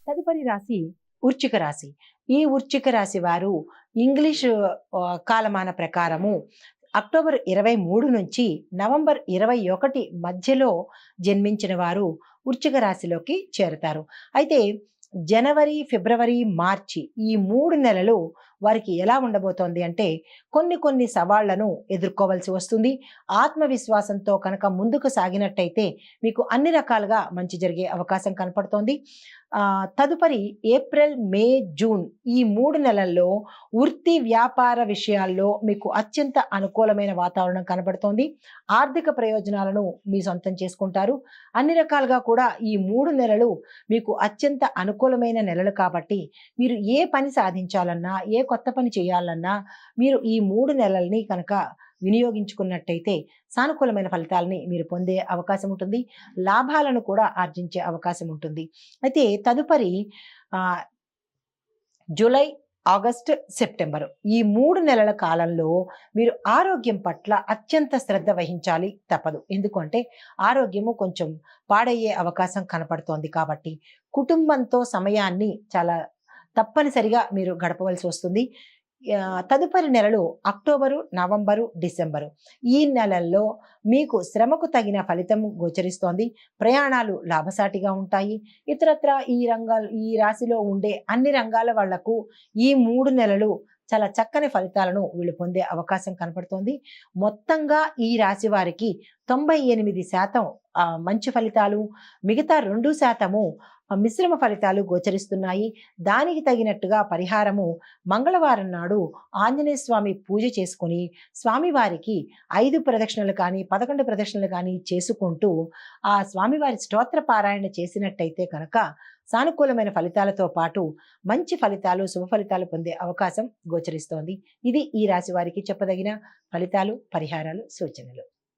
తదుపరి రాశి వృశ్చిక రాశి. ఈ వృశ్చిక రాశి వారు ఇంగ్లీషు కాలమాన ప్రకారము అక్టోబర్ 23 నుంచి నవంబర్ 21 మధ్యలో జన్మించిన వారు వృశ్చిక రాశిలోకి చేరతారు. అయితే జనవరి, ఫిబ్రవరి, మార్చి ఈ 3 నెలలు వారికి ఎలా ఉండబోతోంది అంటే కొన్ని సవాళ్లను ఎదుర్కోవాల్సి వస్తుంది. ఆత్మవిశ్వాసంతో కనుక ముందుకు సాగినట్టయితే మీకు అన్ని రకాలుగా మంచి జరిగే అవకాశం కనపడుతోంది. తదుపరి ఏప్రిల్, మే, జూన్ ఈ 3 నెలల్లో వృత్తి వ్యాపార విషయాల్లో మీకు అత్యంత అనుకూలమైన వాతావరణం కనబడుతోంది. ఆర్థిక ప్రయోజనాలను మీ సొంతం చేసుకుంటారు. అన్ని రకాలుగా కూడా ఈ 3 నెలలు మీకు అత్యంత అనుకూలమైన నెలలు కాబట్టి మీరు ఏ పని సాధించాలన్నా, ఏ కొత్త పని చేయాలన్నా మీరు ఈ 3 నెలల్ని కనుక వినియోగించుకున్నట్టయితే సానుకూలమైన ఫలితాలని మీరు పొందే అవకాశం ఉంటుంది. లాభాలను కూడా ఆర్జించే అవకాశం ఉంటుంది. అయితే తదుపరి జూలై, ఆగస్టు, సెప్టెంబరు ఈ 3 నెలల కాలంలో మీరు ఆరోగ్యం పట్ల అత్యంత శ్రద్ధ వహించాలి తప్పదు. ఎందుకంటే ఆరోగ్యము కొంచెం పాడయ్యే అవకాశం కనపడుతోంది కాబట్టి కుటుంబంతో సమయాన్ని చాలా తప్పనిసరిగా మీరు గడపవలసి వస్తుంది. తదుపరి నెలలు అక్టోబరు, నవంబరు, డిసెంబరు ఈ నెలల్లో మీకు శ్రమకు తగిన ఫలితం గోచరిస్తోంది. ప్రయాణాలు లాభసాటిగా ఉంటాయి. ఇతరత్ర ఈ రాశిలో ఉండే అన్ని రంగాల వాళ్లకు ఈ 3 నెలలు చాలా చక్కని ఫలితాలను వీళ్ళు పొందే అవకాశం కనపడుతోంది. మొత్తంగా ఈ రాశి వారికి 98% మంచి ఫలితాలు, మిగతా 2% మిశ్రమ ఫలితాలు గోచరిస్తున్నాయి. దానికి తగినట్టుగా పరిహారము మంగళవారం నాడు ఆంజనేయ స్వామి పూజ చేసుకుని స్వామివారికి 5 ప్రదక్షిణలు కానీ 11 ప్రదక్షిణలు కానీ చేసుకుంటూ ఆ స్వామివారి స్తోత్ర పారాయణ చేసినట్టయితే కనుక సానుకూలమైన ఫలితాలతో పాటు మంచి ఫలితాలు, శుభ ఫలితాలు పొందే అవకాశం గోచరిస్తోంది. ఇది ఈ రాశి వారికి చెప్పదగిన ఫలితాలు, పరిహారాలు, సూచనలు.